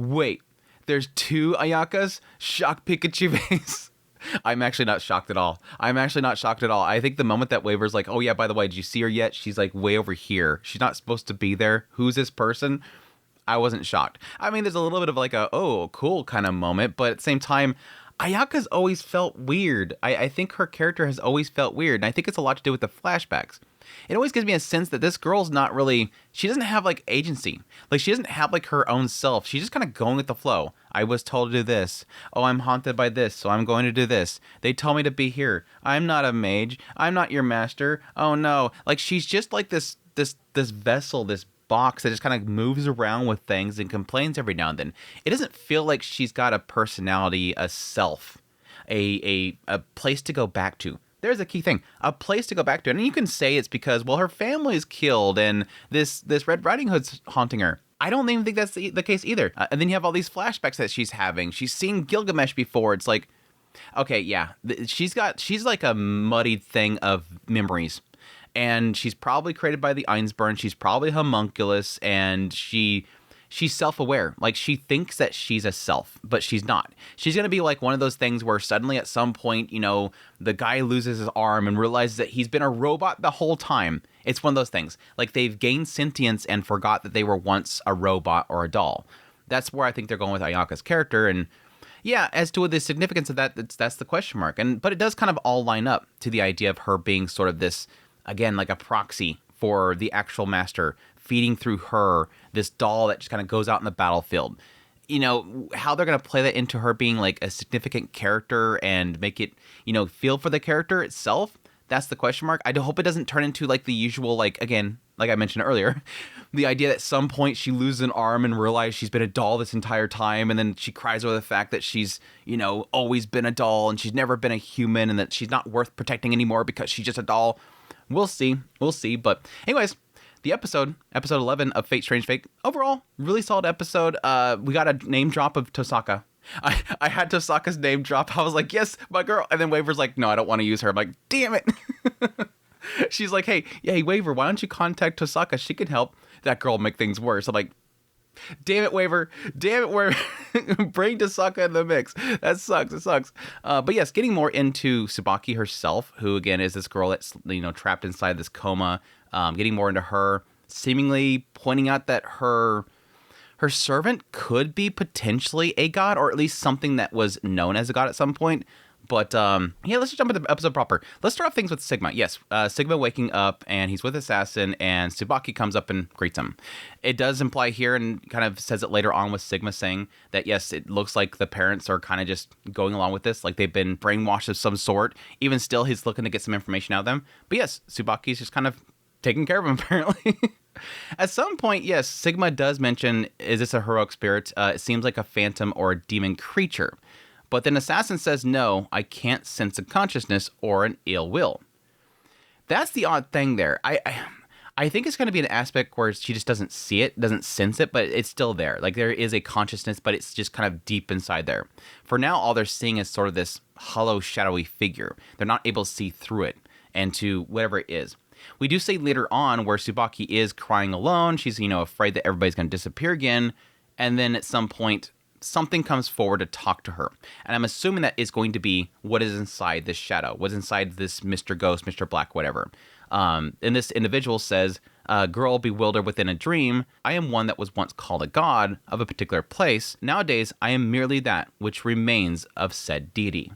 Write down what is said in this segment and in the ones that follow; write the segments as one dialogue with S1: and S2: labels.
S1: Wait, there's two Ayakas? Shock Pikachu face. I'm actually not shocked at all. I think the moment that Waver's like, oh yeah, by the way, did you see her yet? She's like way over here. She's not supposed to be there. Who's this person? I wasn't shocked. I mean, there's a little bit of like a, oh, cool kind of moment, but at the same time, Ayaka's always felt weird. I think her character has always felt weird, and I think it's a lot to do with the flashbacks. It always gives me a sense that this girl's not really, she doesn't have like agency. Like she doesn't have like her own self. She's just kind of going with the flow. I was told to do this. Oh, I'm haunted by this, so I'm going to do this. They told me to be here. I'm not a mage. I'm not your master. Oh no. Like she's just like this vessel, this box that just kind of moves around with things and complains every now and then. It doesn't feel like she's got a personality, a self, a place to go back to. There's a key thing, a place to go back to. And you can say it's because, well, her family's killed and this Red Riding Hood's haunting her. I don't even think that's the case either. And then you have all these flashbacks that she's having. She's seen Gilgamesh before. It's like, okay, yeah, she's like a muddied thing of memories. And she's probably created by the Einsburn. She's probably homunculus, and she's self-aware. Like, she thinks that she's a self, but she's not. She's going to be like one of those things where suddenly at some point, you know, the guy loses his arm and realizes that he's been a robot the whole time. It's one of those things. Like, they've gained sentience and forgot that they were once a robot or a doll. That's where I think they're going with Ayaka's character, and yeah, as to the significance of that, that's the question mark. But it does kind of all line up to the idea of her being sort of this, again, like a proxy for the actual master, feeding through her, this doll that just kind of goes out in the battlefield. You know, how they're going to play that into her being like a significant character and make it, you know, feel for the character itself, that's the question mark. I hope it doesn't turn into like the usual, like, again, like I mentioned earlier, the idea that at some point she loses an arm and realizes she's been a doll this entire time, and then she cries over the fact that she's, you know, always been a doll and she's never been a human and that she's not worth protecting anymore because she's just a doll. We'll see. But anyways, the episode 11 of Fate Strange Fate, overall, really solid episode. We got a name drop of Tosaka. I had Tosaka's name drop. I was like, yes, my girl. And then Waver's like, no, I don't want to use her. I'm like, damn it. She's like, hey, Waver, why don't you contact Tosaka? She can help that girl make things worse. I'm like, damn it, Waver. Bring Tosaka in the mix. That sucks. It sucks. But yes, getting more into Subaki herself, who again is this girl that's, you know, trapped inside this coma. Getting more into her, seemingly pointing out that her servant could be potentially a god, or at least something that was known as a god at some point. But yeah, let's just jump into the episode proper. Let's start off things with Sigma. Yes, Sigma waking up, and he's with Assassin, and Subaki comes up and greets him. It does imply here, and kind of says it later on with Sigma saying that, yes, it looks like the parents are kind of just going along with this, like they've been brainwashed of some sort. Even still, he's looking to get some information out of them. But yes, Subaki's just kind of taking care of him, apparently. At some point, yes, Sigma does mention, is this a heroic spirit? It seems like a phantom or a demon creature. But then Assassin says, no, I can't sense a consciousness or an ill will. That's the odd thing there. I think it's going to be an aspect where she just doesn't see it, doesn't sense it, but it's still there. Like, there is a consciousness, but it's just kind of deep inside there. For now, all they're seeing is sort of this hollow, shadowy figure. They're not able to see through it and to whatever it is. We do see later on where Subaki is crying alone. She's, you know, afraid that everybody's going to disappear again. And then at some point, something comes forward to talk to her. And I'm assuming that is going to be what is inside this shadow, what's inside this Mr. Ghost, Mr. Black, whatever. And this individual says, girl bewildered within a dream, I am one that was once called a god of a particular place. Nowadays, I am merely that which remains of said deity.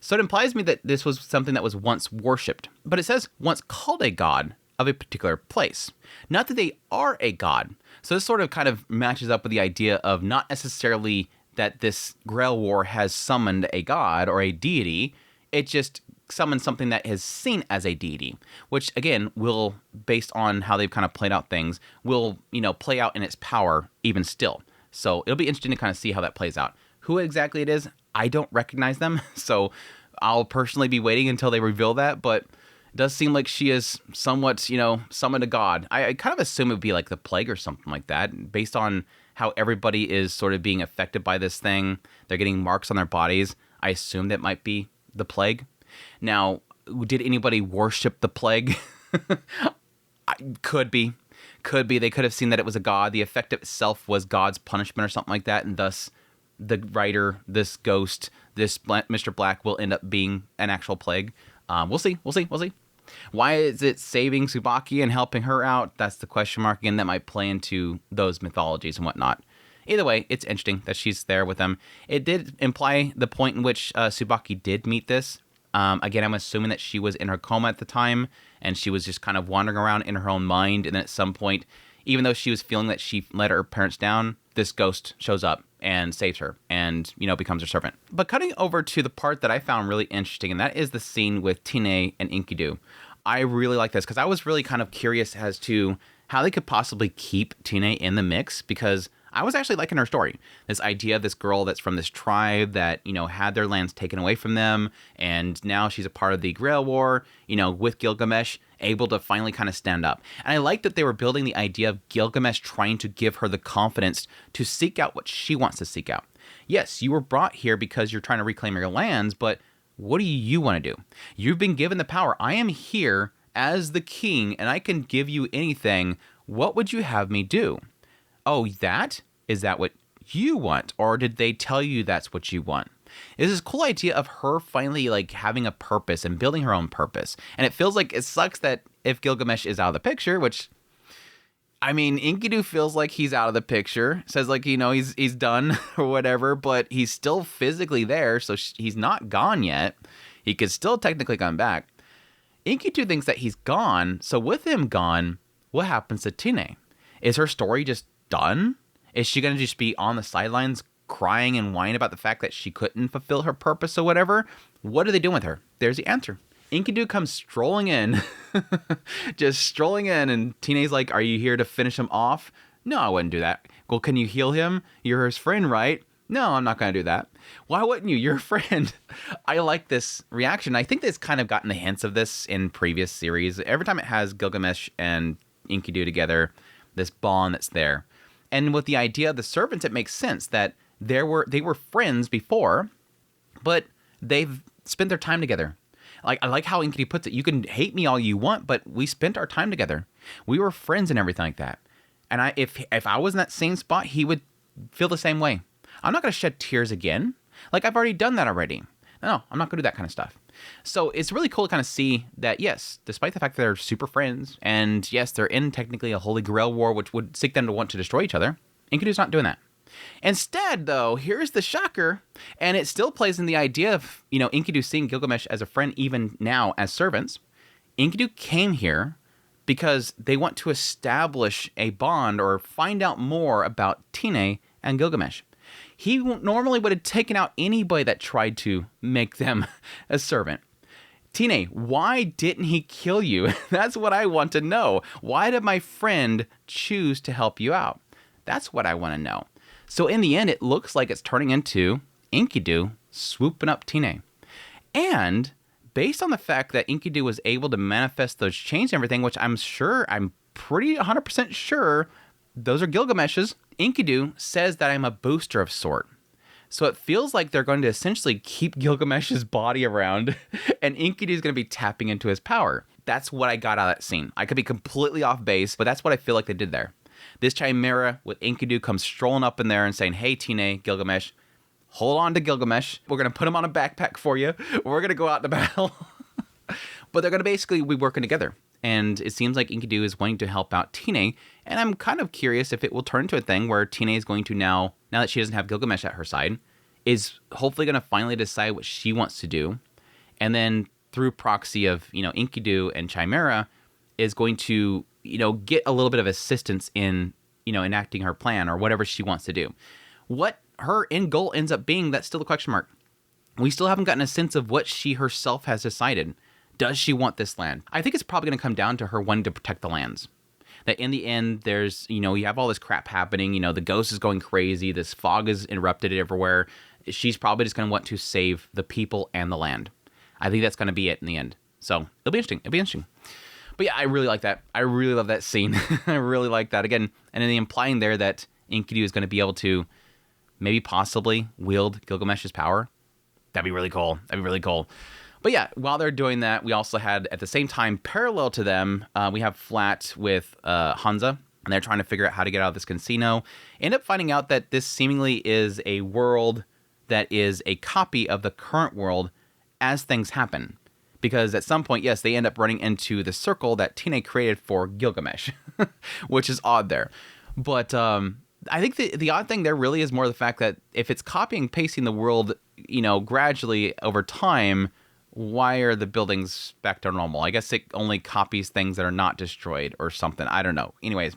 S1: So it implies to me that this was something that was once worshipped. But it says once called a god of a particular place. Not that they are a god. So this sort of kind of matches up with the idea of not necessarily that this Grail War has summoned a god or a deity. It just summoned something that is seen as a deity, which again will, based on how they've kind of played out things, will, you know, play out in its power even still. So it'll be interesting to kind of see how that plays out. Who exactly it is, I don't recognize them, so I'll personally be waiting until they reveal that, but it does seem like she is somewhat, you know, summoned a god. I kind of assume it would be like the plague or something like that, based on how everybody is sort of being affected by this thing. They're getting marks on their bodies. I assume that might be the plague. Now, did anybody worship the plague? Could be. Could be. They could have seen that it was a god. The effect itself was God's punishment or something like that. And thus, the writer, this ghost, this Mr. Black will end up being an actual plague. We'll see. Why is it saving Subaki and helping her out? That's the question mark. Again, that might play into those mythologies and whatnot. Either way, it's interesting that she's there with them. It did imply the point in which Subaki did meet this. Again, I'm assuming that she was in her coma at the time, and she was just kind of wandering around in her own mind. And then at some point, even though she was feeling that she let her parents down, this ghost shows up and saves her and, becomes her servant. But cutting over to the part that I found really interesting, and that is the scene with Tine and Inkyoo. I really like this because I was really kind of curious as to how they could possibly keep Tine in the mix, because I was actually liking her story. This idea of this girl that's from this tribe that, had their lands taken away from them, and now she's a part of the Grail War, with Gilgamesh, able to finally kind of stand up. And I like that they were building the idea of Gilgamesh trying to give her the confidence to seek out what she wants to seek out. Yes, you were brought here because you're trying to reclaim your lands, but what do you want to do? You've been given the power. I am here as the king, and I can give you anything. What would you have me do? Oh, is that what you want? Or did they tell you that's what you want? It's this cool idea of her finally having a purpose and building her own purpose. And it feels like it sucks that if Gilgamesh is out of the picture, which, Inkyoo feels like he's out of the picture. Says he's done or whatever, but he's still physically there. So he's not gone yet. He could still technically come back. Inkyoo thinks that he's gone. So with him gone, what happens to Tine? Is her story just done? Is she going to just be on the sidelines crying and whining about the fact that she couldn't fulfill her purpose or whatever? What are they doing with her? There's the answer. Inkyoo comes strolling in, just strolling in, and Tine's like, are you here to finish him off? No, I wouldn't do that. Well, can you heal him? You're his friend, right? No, I'm not going to do that. Why wouldn't you? You're a friend. I like this reaction. I think they've kind of gotten the hints of this in previous series. Every time it has Gilgamesh and Inkyoo together, this bond that's there. And with the idea of the servants, it makes sense that they were friends before, but they've spent their time together. I like how Inkyoo puts it. You can hate me all you want, but we spent our time together. We were friends and everything like that. And if I was in that same spot, he would feel the same way. I'm not going to shed tears again. I've already done that already. No, I'm not going to do that kind of stuff. So it's really cool to kind of see that, yes, despite the fact that they're super friends, and yes, they're in technically a Holy Grail war, which would seek them to want to destroy each other, Inkoo's not doing that. Instead, though, here's the shocker, and it still plays in the idea of, Inkyoo seeing Gilgamesh as a friend even now as servants. Inkyoo came here because they want to establish a bond or find out more about Tine and Gilgamesh. He normally would have taken out anybody that tried to make them a servant. Tine, why didn't he kill you? That's what I want to know. Why did my friend choose to help you out? That's what I want to know. So in the end, it looks like it's turning into Inkyoo swooping up Tine. And based on the fact that Inkyoo was able to manifest those chains and everything, which I'm pretty 100% sure those are Gilgamesh's, Inkyoo says that I'm a booster of sort. So it feels like they're going to essentially keep Gilgamesh's body around, and Inkyoo is going to be tapping into his power. That's what I got out of that scene. I could be completely off base, but that's what I feel like they did there. This Chimera with Inkyoo comes strolling up in there and saying, hey, Tine, Gilgamesh, hold on to Gilgamesh. We're going to put him on a backpack for you. We're going to go out to battle. But they're going to basically be working together. And it seems like Inkyoo is wanting to help out Tine. And I'm kind of curious if it will turn into a thing where Tine is going to now that she doesn't have Gilgamesh at her side, is hopefully going to finally decide what she wants to do. And then through proxy of, Inkyoo and Chimera is going to, get a little bit of assistance in, enacting her plan or whatever she wants to do. What her end goal ends up being, that's still a question mark. We still haven't gotten a sense of what she herself has decided. Does she want this land? I think it's probably going to come down to her wanting to protect the lands. That in the end, there's, you have all this crap happening. The ghost is going crazy. This fog is erupted everywhere. She's probably just going to want to save the people and the land. I think that's going to be it in the end. So it'll be interesting. But yeah, I really like that. I really love that scene. I really like that. Again, and then the implying there that Inkyoo is going to be able to maybe possibly wield Gilgamesh's power. That'd be really cool. But yeah, while they're doing that, we also had, at the same time, parallel to them, we have Flat with Hansa, and they're trying to figure out how to get out of this casino. End up finding out that this seemingly is a world that is a copy of the current world as things happen. Because at some point, yes, they end up running into the circle that Tine created for Gilgamesh, which is odd there. But I think the odd thing there really is more the fact that if it's copying and pasting the world, gradually over time, why are the buildings back to normal? I guess it only copies things that are not destroyed or something. I don't know. Anyways,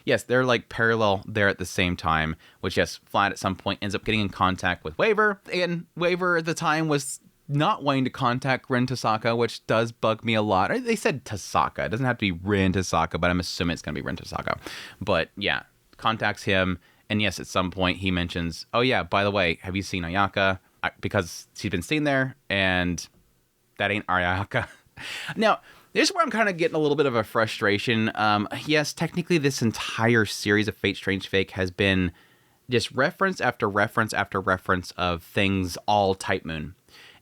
S1: yes, they're like parallel there at the same time, which, yes, Flat at some point ends up getting in contact with Waver. And Waver at the time was not wanting to contact Rin Tasaka, which does bug me a lot. They said Tasaka. It doesn't have to be Rin Tasaka, but I'm assuming it's going to be Rin Tasaka. But yeah, contacts him. And yes, at some point he mentions, oh yeah, by the way, have you seen Ayaka? Because she's been seen there, and that ain't Ayaka. Now, this is where I'm kind of getting a little bit of a frustration. Yes, technically this entire series of Fate Strange Fake has been just reference after reference after reference of things all Type Moon.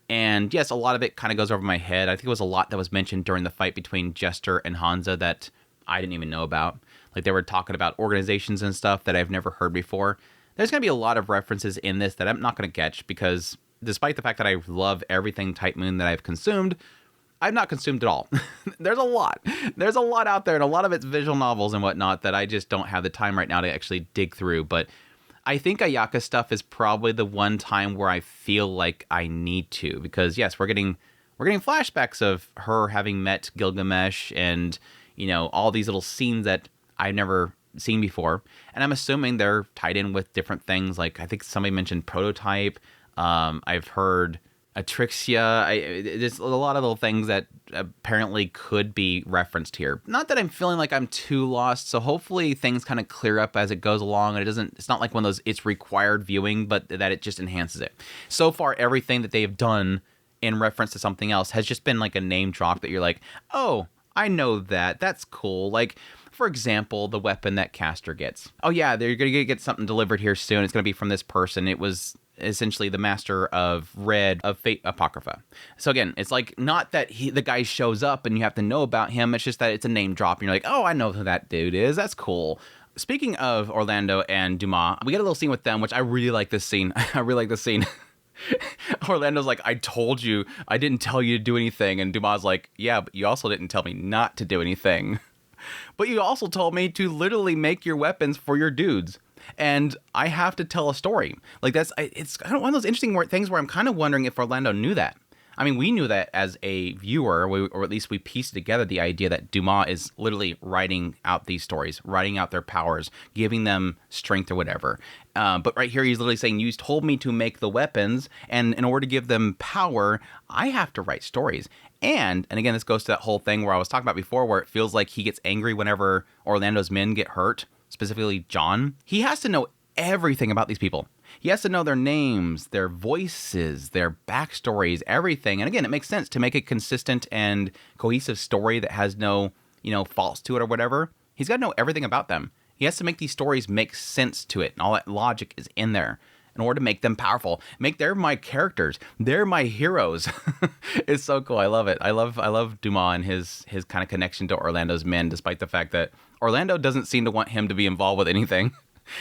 S1: And yes, a lot of it kind of goes over my head. I think it was a lot that was mentioned during the fight between Jester and Hansa that I didn't even know about. Like, they were talking about organizations and stuff that I've never heard before. There's going to be a lot of references in this that I'm not going to catch, because despite the fact that I love everything Type Moon that I've consumed, I've not consumed it all. There's a lot. There's a lot out there, and a lot of it's visual novels and whatnot that I just don't have the time right now to actually dig through. But I think Ayaka stuff is probably the one time where I feel like I need to, because yes, we're getting flashbacks of her having met Gilgamesh and, all these little scenes that I've never seen before. And I'm assuming they're tied in with different things. Like, I think somebody mentioned Prototype. I've heard Atrixia. There's a lot of little things that apparently could be referenced here. Not that I'm feeling like I'm too lost, so hopefully things kind of clear up as it goes along, and it's not like one of those it's required viewing, but that it just enhances it. So far, everything that they have done in reference to something else has just been like a name drop that you're like, oh, I know that. That's cool. Like, for example, the weapon that Castor gets. Oh yeah, they're going to get something delivered here soon. It's going to be from this person. It was essentially the master of Red of Fate Apocrypha. So again, it's like not that the guy shows up and you have to know about him. It's just that it's a name drop and you're like, oh, I know who that dude is. That's cool. Speaking of Orlando and Duma, we get a little scene with them, which I really like this scene. I really like this scene. Orlando's like, I told you, I didn't tell you to do anything. And Duma's like, yeah, but you also didn't tell me not to do anything. But you also told me to literally make your weapons for your dudes. And I have to tell a story. Like, it's kind of one of those interesting things where I'm kind of wondering if Orlando knew that. I mean, we knew that as a viewer, or at least we pieced together the idea that Duma is literally writing out these stories, writing out their powers, giving them strength or whatever. But right here, he's literally saying, you told me to make the weapons, and in order to give them power, I have to write stories. And again, this goes to that whole thing where I was talking about before, where it feels like he gets angry whenever Orlando's men get hurt, specifically John. He has to know everything about these people. He has to know their names, their voices, their backstories, everything. And again, it makes sense to make a consistent and cohesive story that has no, faults to it or whatever. He's got to know everything about them. He has to make these stories make sense to it, and all that logic is in there in order to make them powerful. They're my characters. They're my heroes. It's so cool. I love it. I love Duma and his kind of connection to Orlando's men, despite the fact that Orlando doesn't seem to want him to be involved with anything.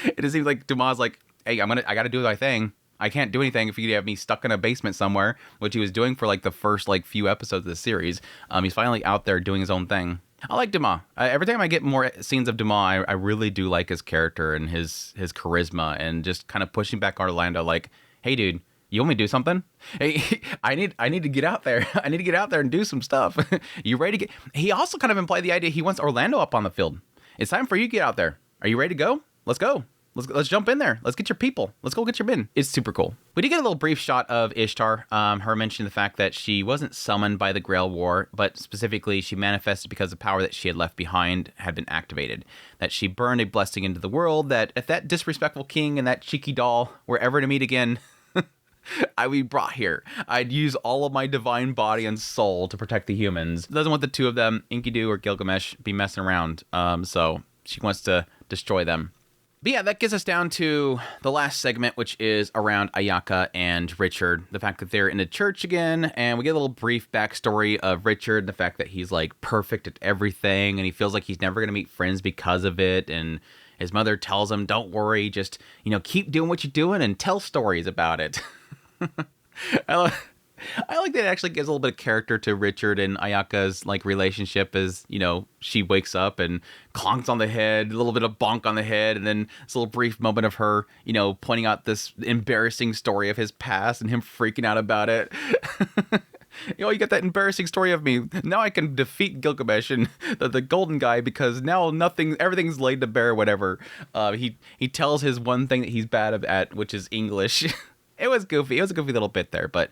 S1: It just seems like Duma's like, hey, I got to do my thing. I can't do anything if you have me stuck in a basement somewhere, which he was doing for like the first few episodes of the series. He's finally out there doing his own thing. I like Duma. Every time I get more scenes of Duma, I really do like his character and his charisma, and just kind of pushing back Orlando like, hey, dude, you want me to do something? Hey, I need to get out there. I need to get out there and do some stuff. You ready to get... He also kind of implied the idea he wants Orlando up on the field. It's time for you to get out there. Are you ready to go? Let's go. Let's jump in there. Let's get your people. Let's go get your men. It's super cool. We did get a little brief shot of Ishtar. Her mentioning the fact that she wasn't summoned by the Grail War, but specifically she manifested because the power that she had left behind had been activated. That she burned a blessing into the world, that if that disrespectful king and that cheeky doll were ever to meet again, I would be brought here. I'd use all of my divine body and soul to protect the humans. Doesn't want the two of them, Inkyoo or Gilgamesh, be messing around. So she wants to destroy them. But yeah, that gets us down to the last segment, which is around Ayaka and Richard. The fact that they're in a church again, and we get a little brief backstory of Richard, the fact that he's like perfect at everything, and he feels like he's never going to meet friends because of it, and his mother tells him, don't worry, just, keep doing what you're doing and tell stories about it. I like that it actually gives a little bit of character to Richard and Ayaka's like relationship as, she wakes up and clonks on the head, a little bit of bonk on the head, and then this little brief moment of her, pointing out this embarrassing story of his past and him freaking out about it. You got that embarrassing story of me. Now I can defeat Gilgamesh and the golden guy because now everything's laid to bear, whatever. He tells his one thing that he's bad at, which is English. It was goofy. It was a goofy little bit there, but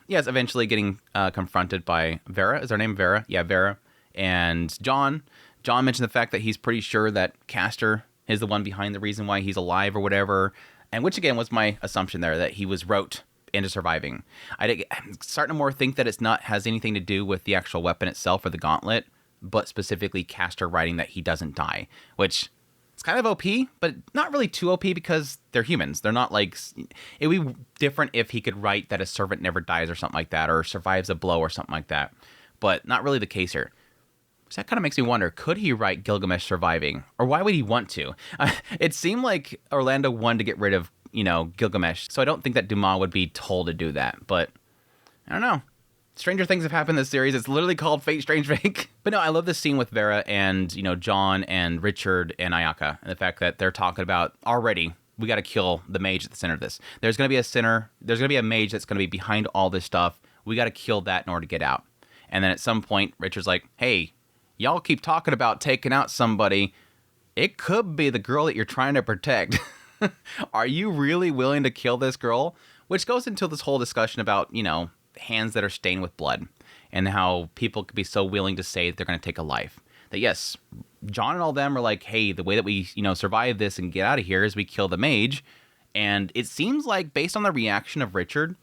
S1: yes, eventually getting confronted by Vera. Is her name Vera? Yeah, Vera. And John. John mentioned the fact that he's pretty sure that Castor is the one behind the reason why he's alive or whatever. And which, again, was my assumption there, that he was roped into surviving. I'm starting to more think that has anything to do with the actual weapon itself or the gauntlet, but specifically Castor writing that he doesn't die, which it's kind of OP, but not really too OP because they're humans. They're not like... It would be different if he could write that a servant never dies or something like that, or survives a blow or something like that, but not really the case here. So that kind of makes me wonder, could he write Gilgamesh surviving? Or why would he want to? It seemed like Orlando wanted to get rid of, Gilgamesh, so I don't think that Duma would be told to do that, but I don't know. Stranger things have happened in this series. It's literally called Fate Strange Fake. But no, I love this scene with Vera and, John and Richard and Ayaka, and the fact that they're talking about already, we got to kill the mage at the center of this. There's going to be a sinner. There's going to be a mage that's going to be behind all this stuff. We got to kill that in order to get out. And then at some point, Richard's like, hey, y'all keep talking about taking out somebody. It could be the girl that you're trying to protect. Are you really willing to kill this girl? Which goes into this whole discussion about, hands that are stained with blood and how people could be so willing to say that they're going to take a life. That yes, John and all them are like, hey, the way that we, survive this and get out of here is we kill the mage. And it seems like based on the reaction of Richard,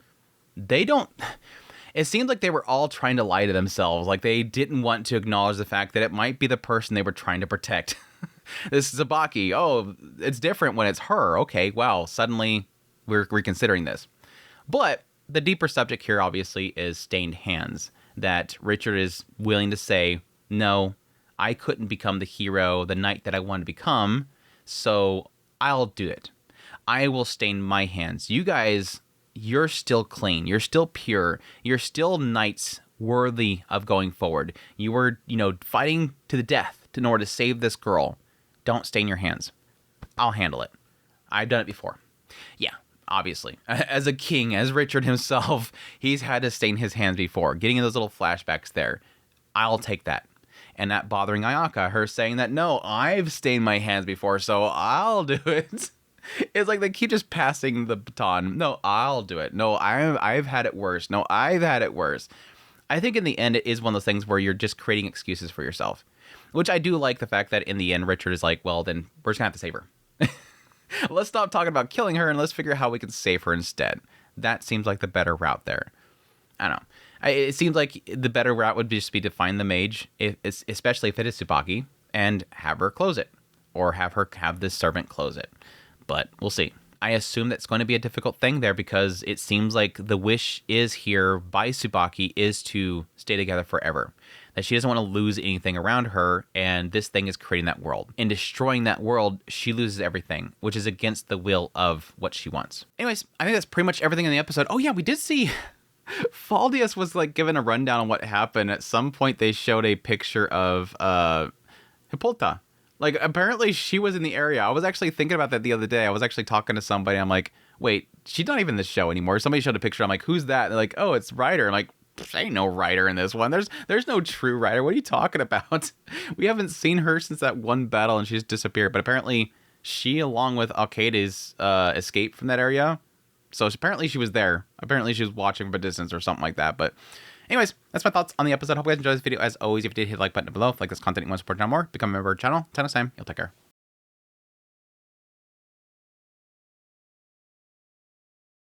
S1: it seems like they were all trying to lie to themselves. Like they didn't want to acknowledge the fact that it might be the person they were trying to protect. This is Sububaki. Oh, it's different when it's her. Okay, wow, suddenly we're reconsidering this. But the deeper subject here, obviously, is stained hands. That Richard is willing to say, no, I couldn't become the hero, the knight that I wanted to become, so I'll do it. I will stain my hands. You guys, you're still clean. You're still pure. You're still knights worthy of going forward. You were, fighting to the death in order to save this girl. Don't stain your hands. I'll handle it. I've done it before. Yeah. Obviously, as a king, as Richard himself, he's had to stain his hands before. Getting in those little flashbacks there, I'll take that. And that bothering Ayaka, her saying that, no, I've stained my hands before, so I'll do it. It's like they keep just passing the baton. No, I'll do it. No, I've had it worse. No, I've had it worse. I think in the end, it is one of those things where you're just creating excuses for yourself. Which I do like the fact that in the end, Richard is like, well, then we're just going to have to save her. Let's stop talking about killing her and let's figure out how we can save her instead. That seems like the better route there. I don't know. It seems like the better route would just be to find the mage, especially if it is Sububaki, and have her close it. Or have this servant close it. But we'll see. I assume that's going to be a difficult thing there because it seems like the wish is here by Sububaki is to stay together forever. That she doesn't want to lose anything around her, and this thing is creating that world. In destroying that world, she loses everything, which is against the will of what she wants. Anyways, I think that's pretty much everything in the episode. Oh yeah, we did see... Faldius was like given a rundown on what happened. At some point, they showed a picture of Hippolyta. Like, apparently she was in the area. I was actually thinking about that the other day. I was actually talking to somebody. I'm like, wait, she's not even in the show anymore. Somebody showed a picture. I'm like, who's that? And they're like, oh, it's Ryder. I'm like, there ain't no Ryder in this one. There's no true Ryder. What are you talking about? We haven't seen her since that one battle and she's disappeared. But apparently she, along with Alcaides, escaped from that area. So apparently she was there. Apparently she was watching from a distance or something like that. But anyways, that's my thoughts on the episode. Hope you guys enjoyed this video. As always, if you did, hit the like button below. If you like this content and you want to support it more, become a member of our channel. Till next time, you'll take care.